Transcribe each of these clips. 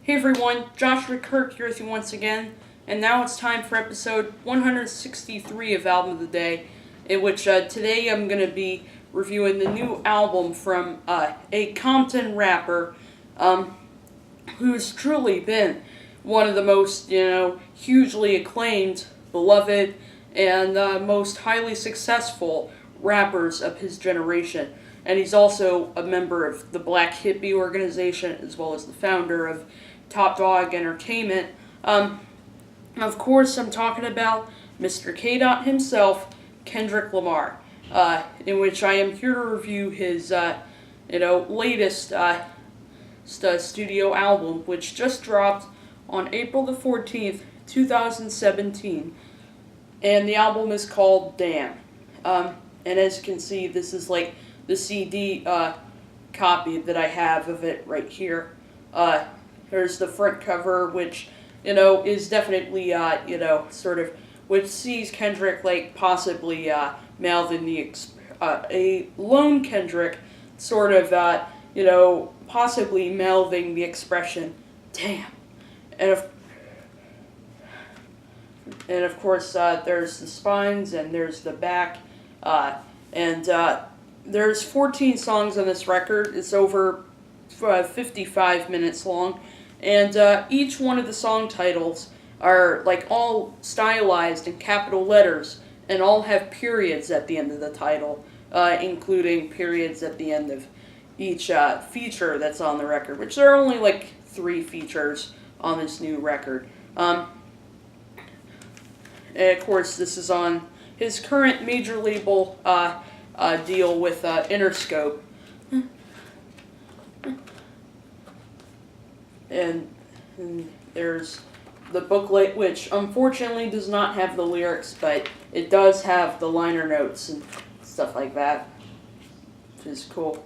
Hey everyone, Joshua Kirk here with you once again, and now it's time for episode 163 of Album of the Day, in which today I'm going to be reviewing the new album from a Compton rapper who's truly been one of the most, hugely acclaimed, beloved, and most highly successful rappers of his generation. And he's also a member of the Black Hippie organization, as well as the founder of Top Dog Entertainment. Of course, I'm talking about Mr. K. himself, Kendrick Lamar, in which I am here to review his, latest studio album, which just dropped on April the 14th, 2017. And the album is called Damn. And as you can see, this is like the CD copy that I have of it right here. There's the front cover, which, is definitely, which sees Kendrick, possibly mouthing a lone Kendrick, possibly mouthing the expression, damn. And of course, there's the spines, and there's the back, there's 14 songs on this record. It's over 55 minutes long. And each one of the song titles are all stylized in capital letters and all have periods at the end of the title, including periods at the end of each feature that's on the record, which there are only 3 features on this new record. And of course, this is on his current major label deal with Interscope. And there's the booklet, which unfortunately does not have the lyrics, but it does have the liner notes and stuff like that, which is cool.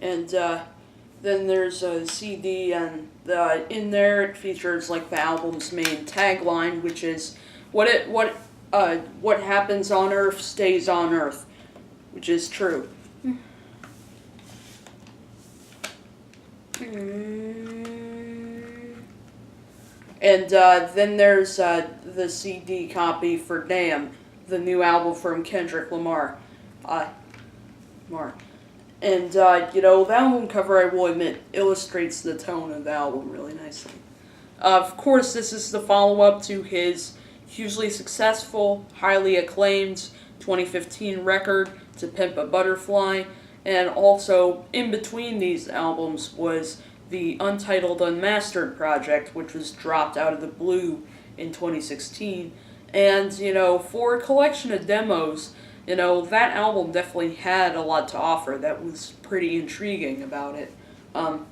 And then there's a CD, and in there it features the album's main tagline, which is what happens on Earth stays on Earth, which is true. And then there's the CD copy for Damn, the new album from Kendrick Lamar. And, the album cover, I will admit, illustrates the tone of the album really nicely. Of course, this is the follow-up to his hugely successful, highly acclaimed 2015 record, To Pimp a Butterfly, and also, in between these albums, was the Untitled Unmastered project, which was dropped out of the blue in 2016. And, for a collection of demos, that album definitely had a lot to offer that was pretty intriguing about it. And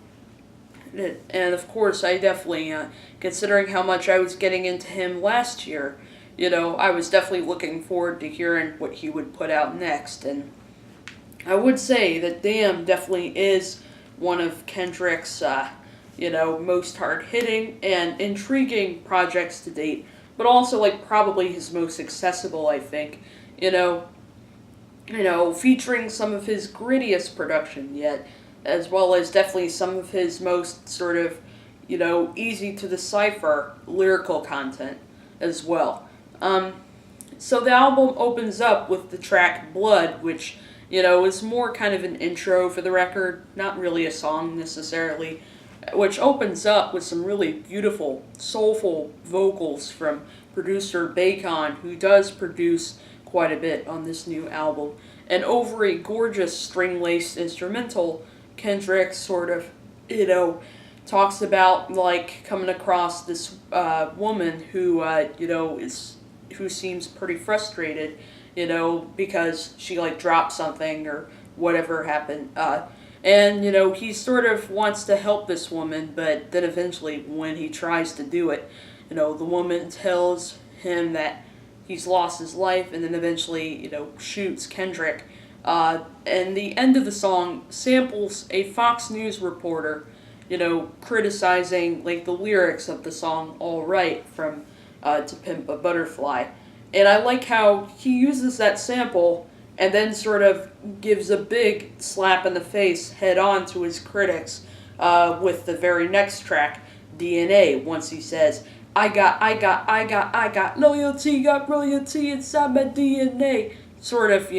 of course, I definitely, considering how much I was getting into him last year, I was definitely looking forward to hearing what he would put out next. And I would say that Damn definitely is one of Kendrick's, most hard-hitting and intriguing projects to date, but also, probably his most accessible, I think. Featuring some of his grittiest production yet, as well as definitely some of his most easy to decipher lyrical content as well. So the album opens up with the track Blood, which, is more kind of an intro for the record, not really a song necessarily, which opens up with some really beautiful, soulful vocals from producer Bacon, who does produce quite a bit on this new album. And over a gorgeous string-laced instrumental, Kendrick talks about coming across this woman who who seems pretty frustrated, because she dropped something or whatever happened. And he wants to help this woman, but then eventually when he tries to do it, the woman tells him that he's lost his life, and then eventually, shoots Kendrick. And the end of the song samples a Fox News reporter criticizing like the lyrics of the song "All Right" from "To Pimp a Butterfly," and I like how he uses that sample and then sort of gives a big slap in the face head on to his critics with the very next track, DNA, once he says, I got loyalty, got brilliancy inside my DNA. Sort of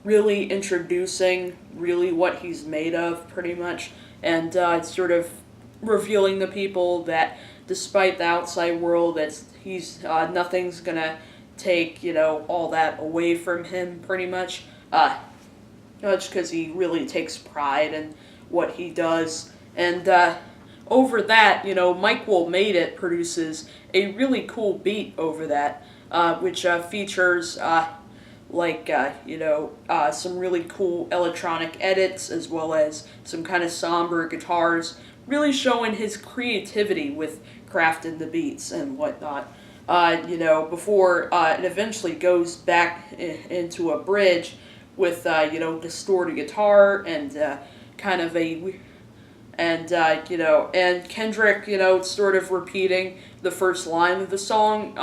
really introducing really what he's made of, pretty much, and sort of revealing to people that despite the outside world, that he's nothing's gonna take all that away from him, pretty much. Just because he really takes pride in what he does, and over that, Mike Will Made It produces a really cool beat over that, which features some really cool electronic edits as well as some kind of somber guitars, really showing his creativity with crafting the beats and whatnot. Before it eventually goes back into a bridge with distorted guitar and kind of a and Kendrick, sort of repeating the first line of the song,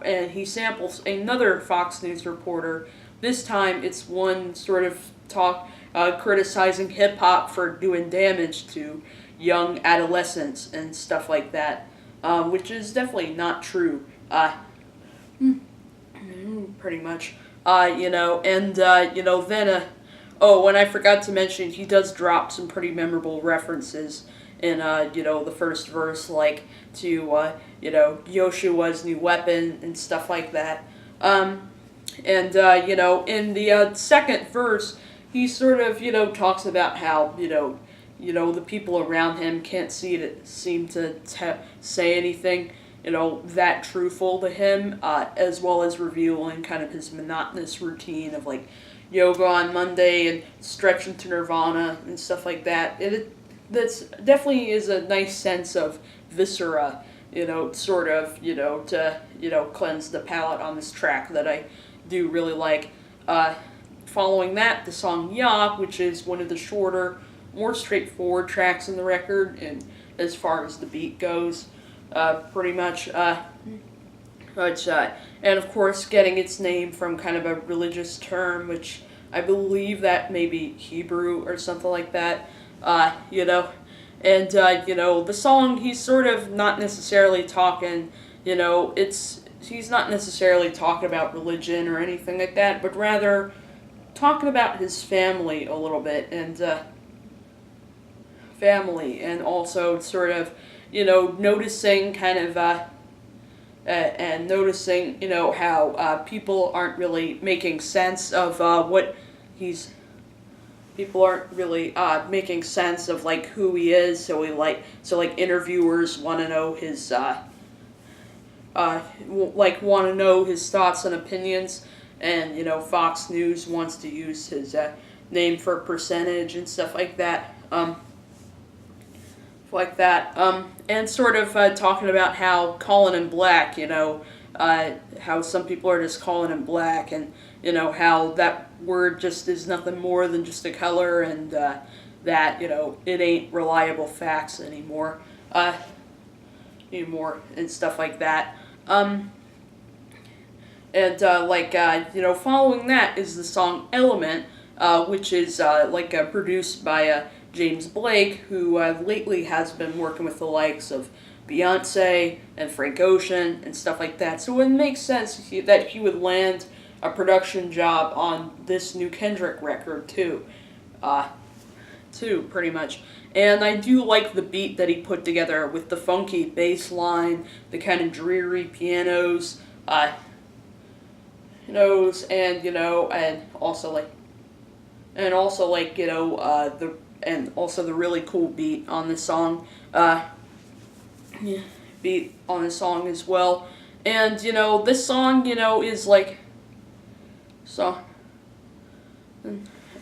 and he samples another Fox News reporter. This time, it's one sort of criticizing hip hop for doing damage to young adolescents and stuff like that, which is definitely not true. Pretty much, Oh, and I forgot to mention, he does drop some pretty memorable references in, the first verse, like to, Yoshua's new weapon and stuff like that. In the second verse, he sort of, talks about how, the people around him can't seem to say anything, that truthful to him, as well as revealing kind of his monotonous routine of, like, yoga on Monday and stretching to Nirvana and stuff like that. That's definitely is a nice sense of viscera, to cleanse the palate on this track that I do really like. Following that, the song Ya, which is one of the shorter, more straightforward tracks in the record, and as far as the beat goes, pretty much. And of course, getting its name from kind of a religious term, which I believe that may be Hebrew or something like that, And, the song, he's sort of not necessarily talking, he's not necessarily talking about religion or anything like that, but rather talking about his family a little bit, and, also sort of, noticing kind of, and noticing, how people aren't really making sense of people aren't really making sense of like who he is. So interviewers want to know his want to know his thoughts and opinions, and Fox News wants to use his name for a percentage and stuff like that. And sort of talking about how calling him black, how some people are just calling him black, and how that word just is nothing more than just a color, and that it ain't reliable facts anymore, and stuff like that. Following that is the song Element, which is produced by James Blake, who lately has been working with the likes of Beyonce and Frank Ocean and stuff like that. So it makes sense that he would land a production job on this new Kendrick record too, pretty much. And I do like the beat that he put together with the funky bass line, the kind of dreary pianos, and the really cool beat on the song, as well. And this song is like so,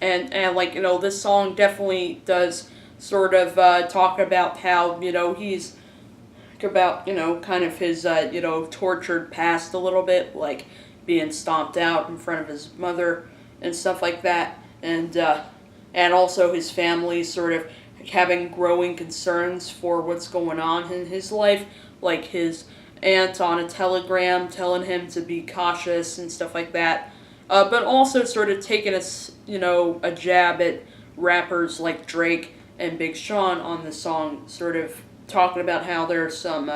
this song definitely does sort of talk about how he's about kind of his tortured past a little bit, like being stomped out in front of his mother and stuff like that, and also his family sort of having growing concerns for what's going on in his life, like his aunt on a telegram telling him to be cautious and stuff like that. But also sort of taking a jab at rappers like Drake and Big Sean on the song, sort of talking about how there's some,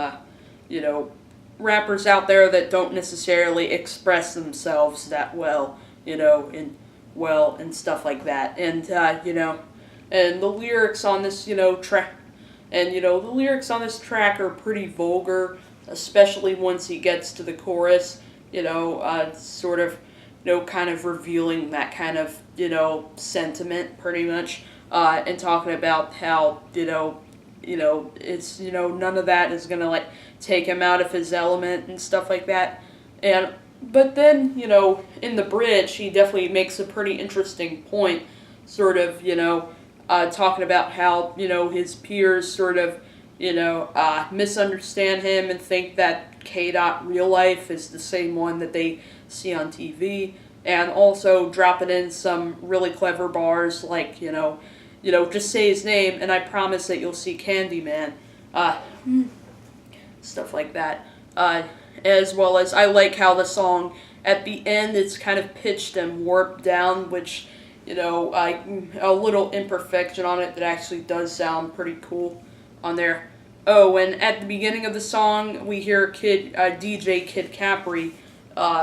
rappers out there that don't necessarily express themselves that well, and stuff like that. And the lyrics on this, track, and the lyrics on this track are pretty vulgar, especially once he gets to the chorus. Sort of, kind of revealing that kind of, sentiment pretty much, and talking about how, it's, none of that is gonna like take him out of his element and stuff like that. But then, in the bridge, he definitely makes a pretty interesting point, sort of, talking about how, his peers sort of, misunderstand him and think that K-Dot real life is the same one that they see on TV, and also dropping in some really clever bars like, just say his name and I promise that you'll see Candyman, stuff like that. As well as I like how the song at the end it's kind of pitched and warped down, which a little imperfection on it that actually does sound pretty cool on there. Oh, and at the beginning of the song we hear DJ Kid Capri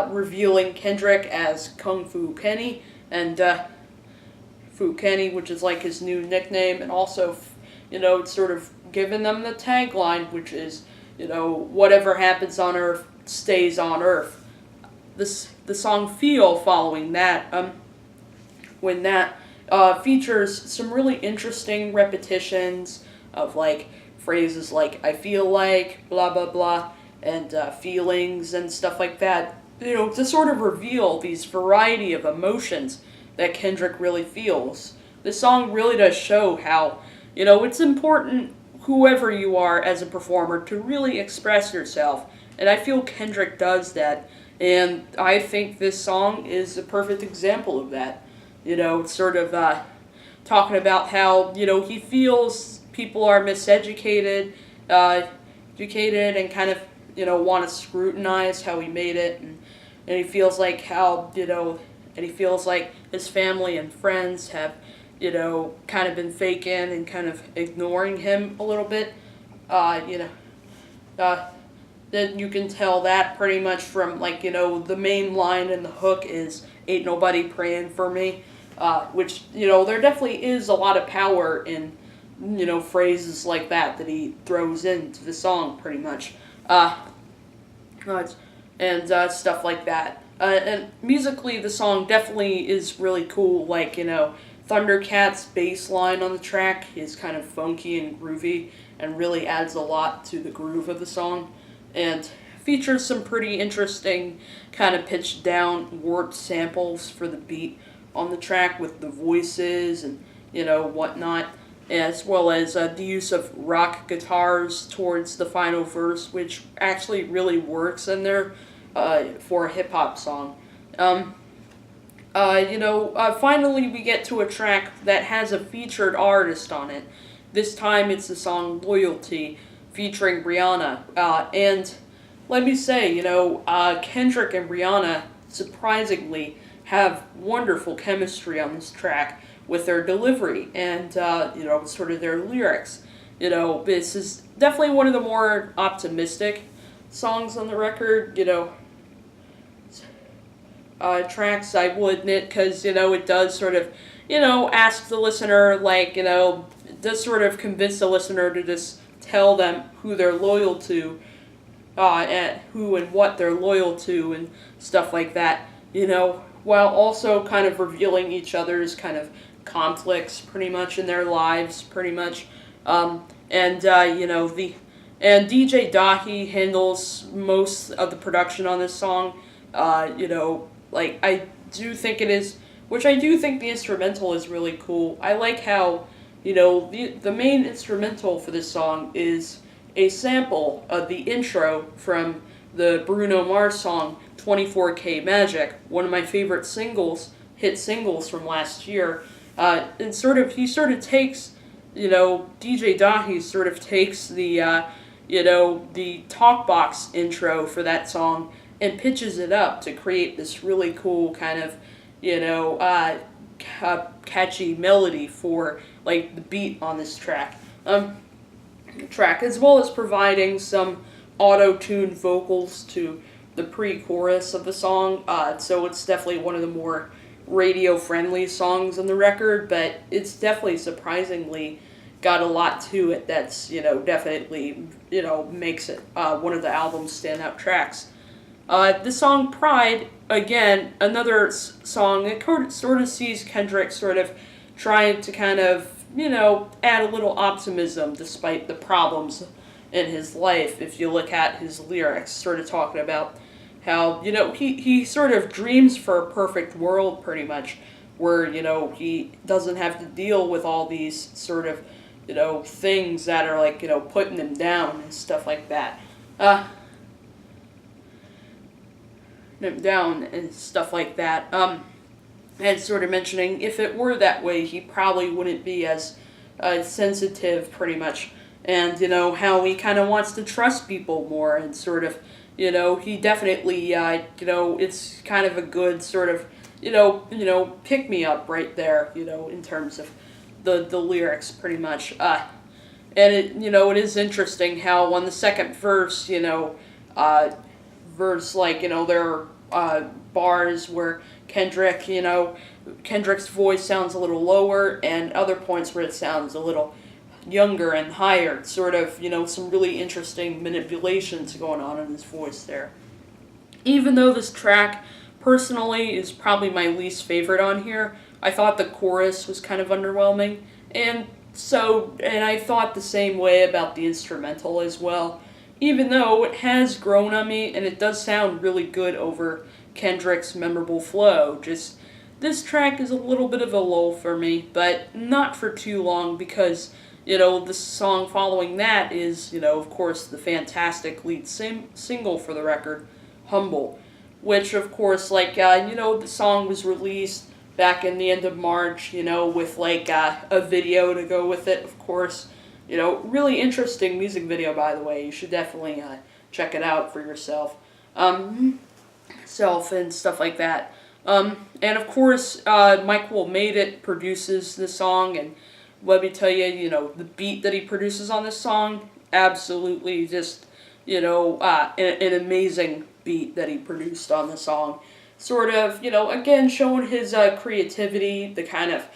revealing Kendrick as Kung Fu Kenny, and Fu Kenny, which is like his new nickname, and also it's sort of giving them the tagline, which is whatever happens on Earth stays on Earth. The song Feel following that, when that features some really interesting repetitions of like phrases like I feel like, blah blah blah, and feelings and stuff like that, to sort of reveal these variety of emotions that Kendrick really feels. This song really does show how, it's important, whoever you are as a performer, to really express yourself. And I feel Kendrick does that. And I think this song is a perfect example of that. Sort of talking about how, he feels people are miseducated, educated, and kind of, want to scrutinize how he made it. And he feels like how, and he feels like his family and friends have, kind of been faking and kind of ignoring him a little bit. Then you can tell that pretty much from, like, the main line in the hook is, ain't nobody praying for me, which, there definitely is a lot of power in, phrases like that he throws into the song pretty much. And stuff like that. And musically, the song definitely is really cool. Like, Thundercat's bass line on the track is kind of funky and groovy and really adds a lot to the groove of the song. And features some pretty interesting kind of pitched down, warped samples for the beat on the track with the voices and, whatnot. As well as the use of rock guitars towards the final verse, which actually really works in there for a hip-hop song. Finally we get to a track that has a featured artist on it. This time it's the song Loyalty, featuring Rihanna. And let me say, Kendrick and Rihanna surprisingly have wonderful chemistry on this track with their delivery and, sort of their lyrics. This is definitely one of the more optimistic songs on the record, tracks, I will admit, because, it does sort of, ask the listener, like, it does sort of convince the listener to just tell them who they're loyal to, and who and what they're loyal to, and stuff like that, while also kind of revealing each other's kind of conflicts pretty much in their lives, pretty much. And DJ Dahi handles most of the production on this song. I do think it is, which I do think the instrumental is really cool. I like how, the main instrumental for this song is a sample of the intro from the Bruno Mars song 24K Magic, one of my favorite hit singles from last year. And he sort of takes DJ Dahi sort of takes the talk box intro for that song and pitches it up to create this really cool kind of, you know, catchy melody for like the beat on this track, as well as providing some auto-tuned vocals to the pre-chorus of the song. So it's definitely one of the more radio-friendly songs on the record, but it's definitely surprisingly got a lot to it that's, definitely, makes it one of the album's standout tracks. The song Pride, again, another song that sort of sees Kendrick sort of trying to kind of, add a little optimism despite the problems in his life. If you look at his lyrics, sort of talking about how, he sort of dreams for a perfect world, pretty much, where, he doesn't have to deal with all these sort of, things that are like, putting him down and stuff like that. Him down and stuff like that. And sort of mentioning if it were that way, he probably wouldn't be as sensitive, pretty much. And, how he kind of wants to trust people more and sort of, he definitely, it's kind of a good sort of, pick me up right there, in terms of the lyrics, pretty much. And it is interesting how on the second verse, there are bars where Kendrick's voice sounds a little lower, and other points where it sounds a little younger and higher. Sort of, some really interesting manipulations going on in his voice there. Even though this track, personally, is probably my least favorite on here, I thought the chorus was kind of underwhelming, and I thought the same way about the instrumental as well. Even though it has grown on me, and it does sound really good over Kendrick's memorable flow, just this track is a little bit of a lull for me, but not for too long, because, the song following that is, of course, the fantastic lead single for the record, Humble, which, of course, the song was released back in the end of March, with, a video to go with it, of course. Really interesting music video, by the way. You should definitely check it out for yourself. Self and stuff like that. And of course, Michael Made It produces the song, and let me tell you, the beat that he produces on this song, absolutely just, an amazing beat that he produced on the song. Sort of, again, showing his creativity, the kind of,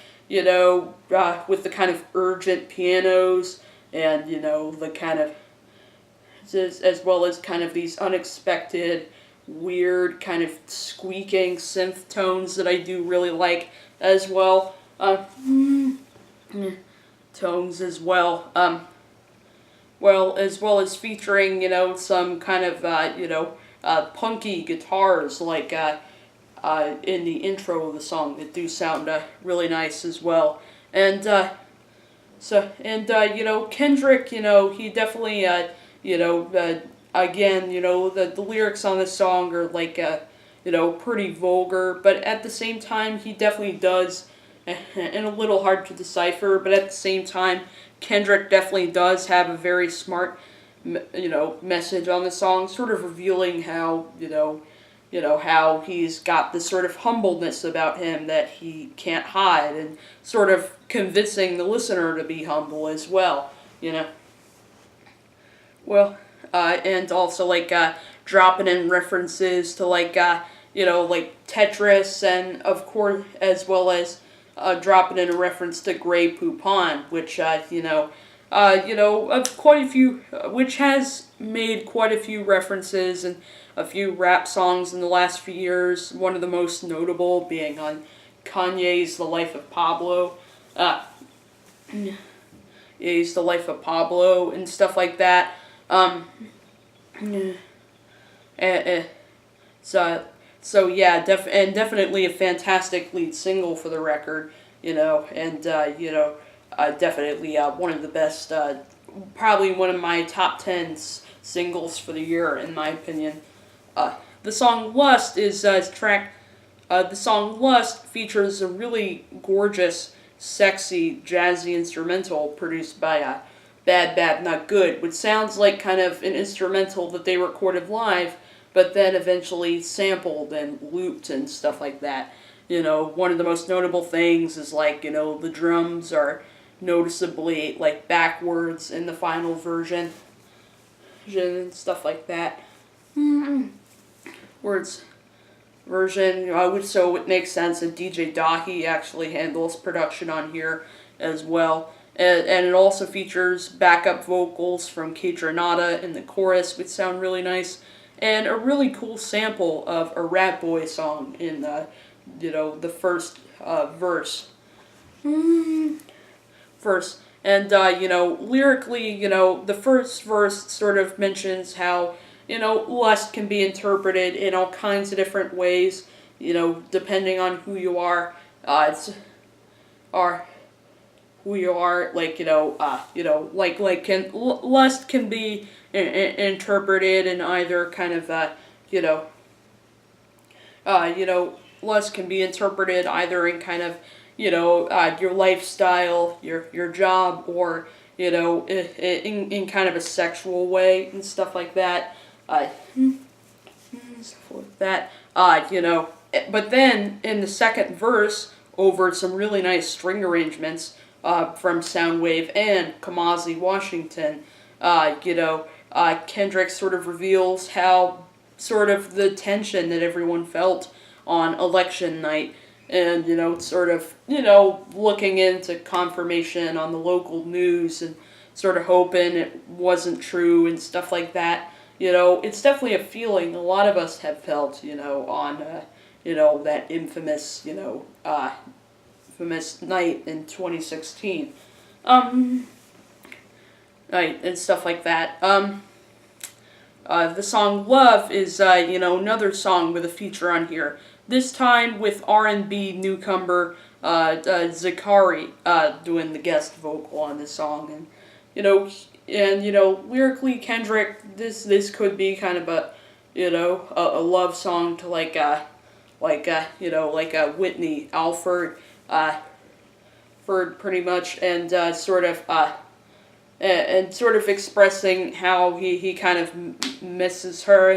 with the kind of urgent pianos, and, the kind of, as well as kind of these unexpected, weird, kind of squeaking synth tones that I do really like as well. Tones as well. As well as featuring, some kind of, punky guitars, like, in the intro of the song that do sound really nice as well. And Kendrick, he definitely, again, the lyrics on this song are pretty vulgar, but at the same time, he definitely does, and a little hard to decipher, but at the same time, Kendrick definitely does have a very smart, message on the song, sort of revealing how, how he's got this sort of humbleness about him that he can't hide, and sort of convincing the listener to be humble as well, Well, and also, dropping in references to, Tetris, and, of course, as well as, dropping in a reference to Grey Poupon, which, quite a few, which has made quite a few references and a few rap songs in the last few years, one of the most notable being on Kanye's The Life of Pablo. Is The Life of Pablo and stuff like that. So yeah, definitely a fantastic lead single for the record, and definitely one of the best, probably one of my top 10 singles for the year, in my opinion. The song Lust is track. The song Lust features a really gorgeous sexy, jazzy instrumental produced by Bad Bad Not Good, which sounds like kind of an instrumental that they recorded live, but then eventually sampled and looped and stuff like that. One of the most notable things is like, the drums are noticeably like backwards in the final version and stuff like that. Words version, so it makes sense that DJ Dahi actually handles production on here as well. And it also features backup vocals from Kate Renata in the chorus, which sound really nice, and a really cool sample of a Rat Boy song in the first verse. And lyrically, the first verse sort of mentions how lust can be interpreted in all kinds of different ways, depending on who you are. Who you are, lust can be interpreted in either kind of, lust can be interpreted either in kind of, your lifestyle, your job, or, in kind of a sexual way and stuff like that. Stuff like that. But then in the second verse, over some really nice string arrangements from Soundwave and Kamasi Washington, Kendrick sort of reveals how sort of the tension that everyone felt on election night, and sort of looking into confirmation on the local news and sort of hoping it wasn't true and stuff like that. It's definitely a feeling a lot of us have felt, on that infamous night in 2016, night and stuff like that. The song "Love" is another song with a feature on here. This time with R&B newcomer Zacari doing the guest vocal on this song, and lyrically Kendrick, this could be kind of a love song to like a Whitney Alford, pretty much, and sort of expressing how he kind of misses her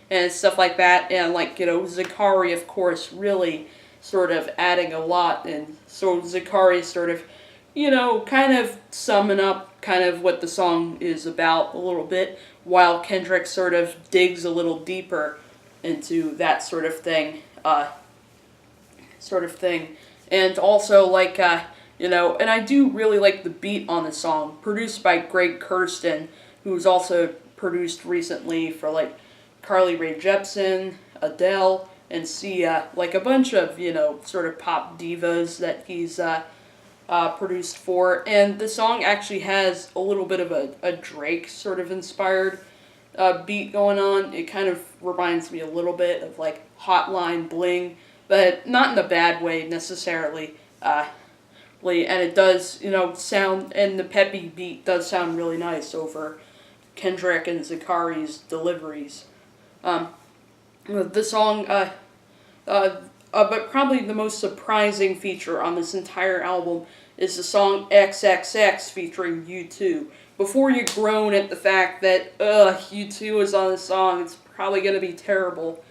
and stuff like that, and Zacari, of course, really sort of adding a lot, and so Zacari sort of kind of summing up kind of what the song is about a little bit, while Kendrick sort of digs a little deeper into that sort of thing, and also and I do really like the beat on the song, produced by Greg Kurstin, who's also produced recently for Carly Rae Jepsen, Adele, and Sia, a bunch of sort of pop divas that he's produced for. And the song actually has a little bit of a Drake sort of inspired beat going on. It kind of reminds me a little bit of Hotline Bling, but not in a bad way necessarily. And it does sound, and the peppy beat does sound really nice over Kendrick and Zacari's deliveries. The song, but probably the most surprising feature on this entire album is the song XXX featuring U2. Before you groan at the fact that U2 is on the song, it's probably going to be terrible,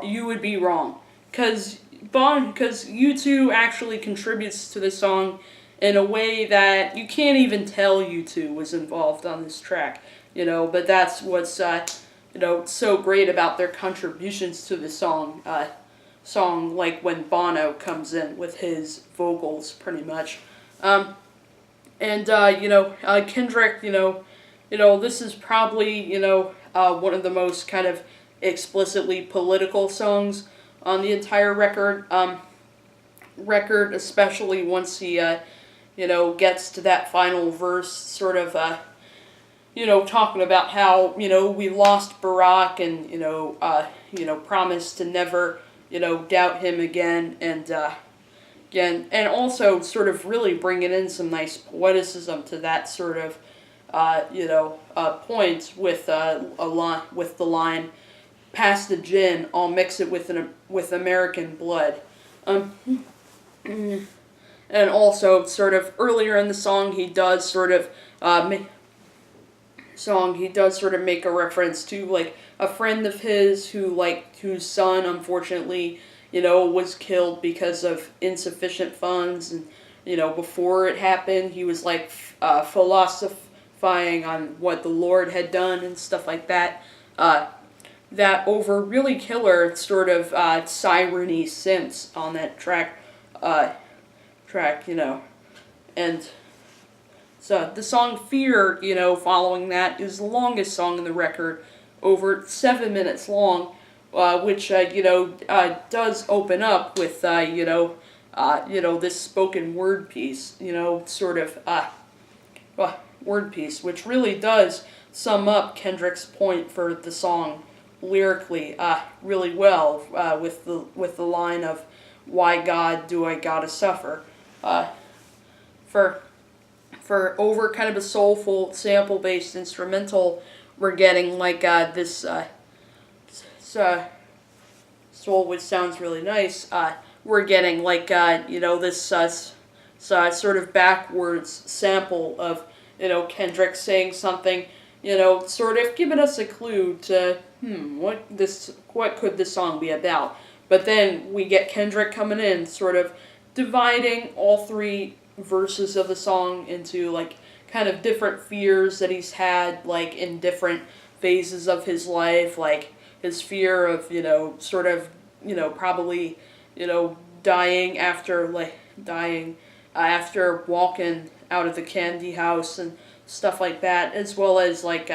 you would be wrong. Because U2 actually contributes to the song in a way that you can't even tell U2 was involved on this track. But that's what's so great about their contributions to the song. Like when Bono comes in with his vocals, pretty much. Kendrick, this is probably, one of the most kind of explicitly political songs on the entire record, especially once he, gets to that final verse, sort of, talking about how, we lost Barack and, promised to never, doubt him again, and also sort of really bringing in some nice poeticism to that sort of, point with the line, "Pass the gin, I'll mix it with American blood." and also sort of earlier in the song he does sort of make a reference to like a friend of his whose son unfortunately was killed because of insufficient funds, and before it happened he was like philosophizing on what the Lord had done and stuff like that. That over really killer sort of siren-y synths on that track, and so the song Fear, following that, is the longest song in the record, over 7 minutes long, which, does open up with, this spoken word piece, word piece, which really does sum up Kendrick's point for the song lyrically, really well, with the line of, "Why God do I gotta suffer?" For over kind of a soulful sample-based instrumental, we're getting like this soul, which sounds really nice. We're getting like this sort of backwards sample of Kendrick saying something, sort of giving us a clue to what could this song be about. But then we get Kendrick coming in, sort of dividing all three verses of the song into like kind of different fears that he's had like in different phases of his life, like his fear of probably dying after walking out of the candy house and stuff like that, as well as like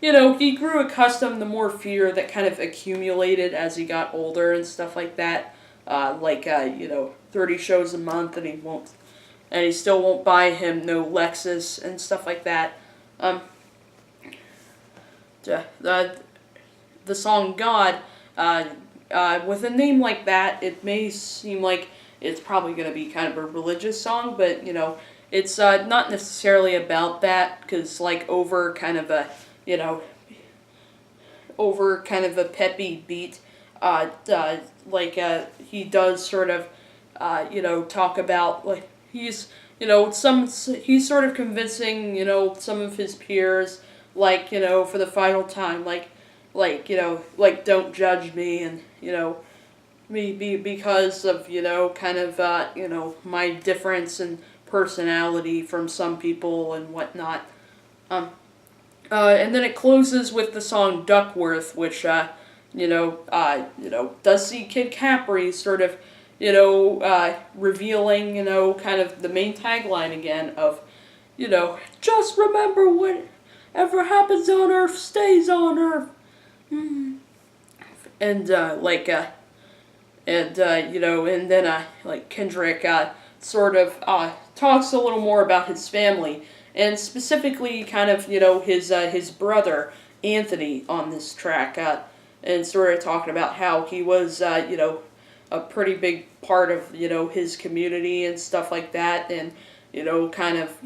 he grew accustomed to more fear that kind of accumulated as he got older and stuff like that, 30 shows a month and he still won't buy him no Lexus and stuff like that. The song God, with a name like that, it may seem like it's probably going to be kind of a religious song, but it's not necessarily about that, because like over kind of a peppy beat, he does sort of talk about like he's sort of convincing some of his peers, like for the final time, like don't judge me, and me because of kind of my difference in personality from some people and whatnot. And then it closes with the song Duckworth, which does see Kid Capri sort of revealing kind of the main tagline again of just remember whatever happens on Earth stays on Earth. And then Kendrick sort of talks a little more about his family, and specifically kind of his brother Anthony on this track, and sort of talking about how he was a pretty big part of his community and stuff like that, and kind of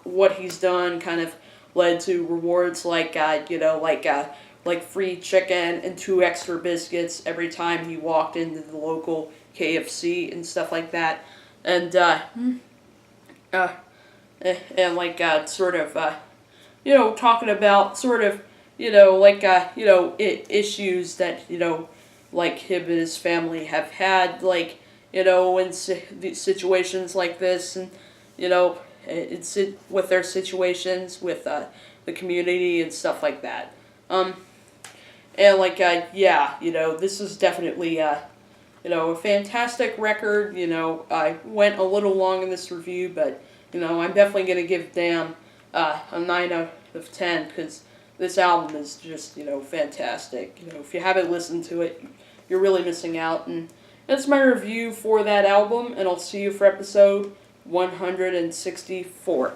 what he's done kind of led to rewards like free chicken and 2 extra biscuits every time he walked into the local KFC and stuff like that, and sort of talking about sort of issues that like him and his family have had, like in situations like this, and it's with their situations with the community and stuff like that. And this is definitely a fantastic record. I went a little long in this review, but I'm definitely gonna give Damn a 9 out of 10, because this album is just fantastic. If you haven't listened to it, you're really missing out. And that's my review for that album, and I'll see you for episode 164.